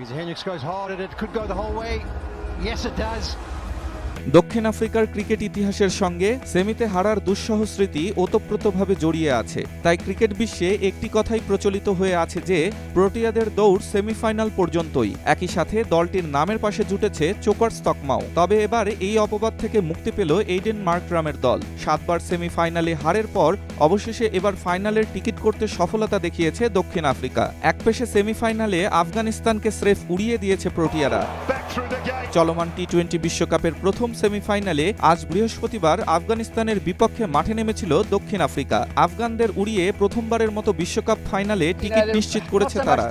Hendricks goes hard and it could go the whole way. Yes, it does. দক্ষিণ আফ্রিকার cricket ইতিহাসের সঙ্গে সেমিতে হারার দুঃসহ স্মৃতি ওতপ্রোতভাবে জড়িয়ে আছে। তাই ক্রিকেট বিশ্বে একটি কথাই প্রচলিত হয়ে আছে যে প্রোটিয়াদের দৌড় সেমিফাইনাল পর্যন্তই। একই সাথে দলটির নামের পাশে জুটেছে চোকার্স তকমাও। তবে এবার এই অপবাদ থেকে মুক্তি পেল এইডেন মার্করামের দল। 7 বার সেমিফাইনালে হারের পর অবশেষে এবার ফাইনালের টিকিট করতে সফলতা দেখিয়েছে দক্ষিণ আফ্রিকা। একপেশে সেমিফাইনালে আফগানিস্তানকে স্রেফ উড়িয়ে দিয়েছে প্রোটিয়ারা। চলমান টি-20 বিশ্বকাপের প্রথম সেমিফাইনালে আজ বৃহস্পতিবার আফগানিস্তানের বিপক্ষে মাঠে নেমেছিল দক্ষিণ আফ্রিকা। আফগানদের উড়িয়ে প্রথমবারের মতো বিশ্বকাপ ফাইনালে টিকিট নিশ্চিত করেছে তারা।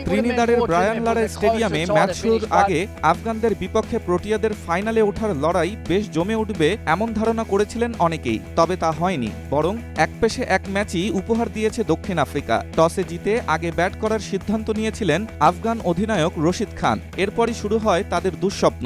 ত্রিনিদাদের ব্রায়ান লারা স্টেডিয়ামে ম্যাচ শুরুর আগে আফগানদের বিপক্ষে প্রোটিয়াদের ফাইনালে ওঠার লড়াই বেশ জমে উঠবে এমন ধারণা করেছিলেন অনেকেই। তবে তা হয়নি, বরং একপেশে এক ম্যাচই উপহার দিয়েছে দক্ষিণ আফ্রিকা। টসে জিতে আগে ব্যাট করার সিদ্ধান্ত নিয়েছিলেন আফগান অধিনায়ক রশিদ খান। এরপরই শুরু হয় তাদের দুঃস্বপ্ন।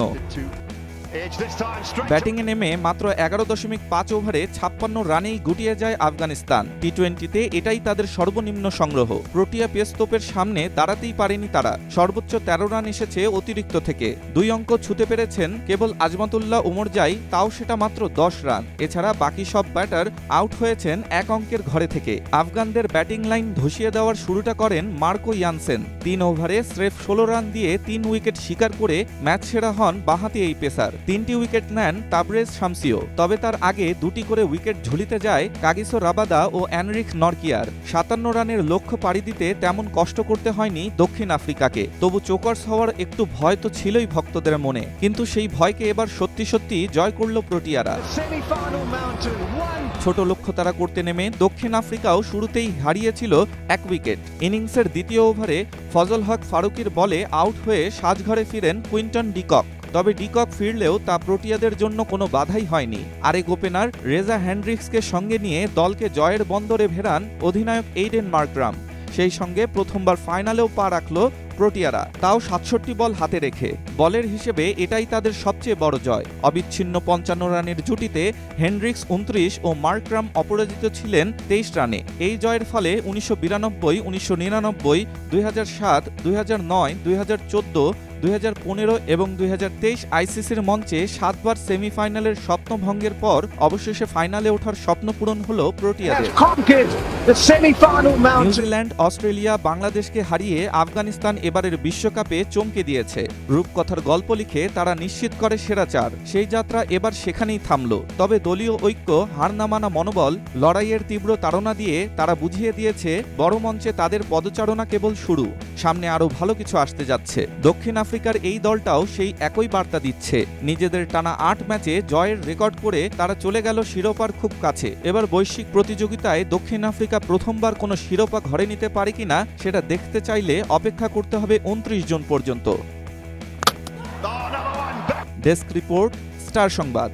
ব্যাটিংয়ে নেমে মাত্র 11.5 ওভারে 56 রানেই গুটিয়ে যায় আফগানিস্তান। টি-20তে এটাই তাদের সর্বনিম্ন সংগ্রহ। প্রোটিয়া পেস্তোপের সামনে দাঁড়াতেই পারেনি তারা। সর্বোচ্চ 13 রান এসেছে অতিরিক্ত থেকে। 2 অঙ্ক ছুঁতে পেরেছেন কেবল আজমাতুল্লাহ ওমরজাই, তাও সেটা মাত্র 10 রান। এছাড়া বাকি সব ব্যাটার আউট হয়েছেন 1 অঙ্কের ঘরে থেকে। আফগানদের ব্যাটিং লাইন ধসিয়ে দেওয়ার শুরুটা করেন মার্কো ইয়ানসেন। 3 ওভারে স্রেফ 16 রান দিয়ে 3 উইকেট শিকার করে ম্যাচ সেরা হন বাঁহাতি এই পেসার। 3টি উইকেট নেন তাবরেজ শামসিও। তবে তার আগে 2টি করে উইকেট ঝুলিতে যায় কাগিসো রাবাদা ও এনরিক নরকিয়ার। 57 রানের লক্ষ্য পাড়ি দিতে তেমন কষ্ট করতে হয়নি দক্ষিণ আফ্রিকাকে। তবু চোকার্স হওয়ার একটু ভয় তো ছিলই ভক্তদের মনে, কিন্তু সেই ভয়কে এবার সত্যি সত্যি জয় করল প্রোটিয়ারা। ছোট লক্ষ্য তারা করতে নেমে দক্ষিণ আফ্রিকাও শুরুতেই হারিয়েছিল 1 উইকেট। ইনিংসের দ্বিতীয় ওভারে ফজল হক ফারুকির বলে আউট হয়ে সাজঘরে ফিরেন কুইন্টন ডিকক। তবে ডিকক ফিরলেও তা প্রোটিয়াদের জন্য কোনো বাধাই হয়নি। আরেক ওপেনার রেজা হেন্ড্রিক্সকে সঙ্গে নিয়ে দলকে জয়ের বন্দরে ভেড়ান অধিনায়ক এইডেন মার্করাম। সেই সঙ্গে প্রথমবার ফাইনালেও পা রাখল প্রোটিয়ারা, তাও 67 বল হাতে রেখে। বলের হিসেবে এটাই তাদের সবচেয়ে বড় জয়। অবিচ্ছিন্ন 55 রানের জুটিতে হেন্ড্রিক্স 29 ও মার্করাম অপরাজিত ছিলেন 23 রানে। এই জয়ের ফলে 1992, 1999, 2007, 2009, 2014, 2015 এবং 2023 আইসিসির মঞ্চে 7 বার সেমিফাইনালের স্বপ্ন ভঙ্গের পর অবশেষে ফাইনালে ওঠার স্বপ্ন পূরণ হল প্রোটিয়াদের। নিউজিল্যান্ড, অস্ট্রেলিয়া, বাংলাদেশকে হারিয়ে আফগানিস্তান এবারের বিশ্বকাপে চমকে দিয়েছে। রূপকথার গল্প লিখে তারা নিশ্চিত করে সেরা 4। সেই যাত্রা এবার সেখানেই থামল। তবে দলীয় ঐক্য, হার না মানা মনোবল, লড়াইয়ের তীব্র তাড়না দিয়ে তারা বুঝিয়ে দিয়েছে বড় মঞ্চে তাদের পদচারণা কেবল শুরু। সামনে আরও ভালো কিছু আসতে যাচ্ছে। দক্ষিণ আফ্রিকার এই দলটাও সেই একই বার্তা দিচ্ছে। নিজেদের টানা 8 ম্যাচে জয়ের রেকর্ড করে তারা চলে গেল শিরোপার খুব কাছে। এবার বৈশ্বিক প্রতিযোগিতায় দক্ষিণ আফ্রিকা প্রথমবার কোনো শিরোপা ঘরে নিতে পারে কিনা সেটা দেখতে চাইলে অপেক্ষা করতে হবে 29 জুন পর্যন্ত। ডেস্ক রিপোর্ট, স্টার সংবাদ।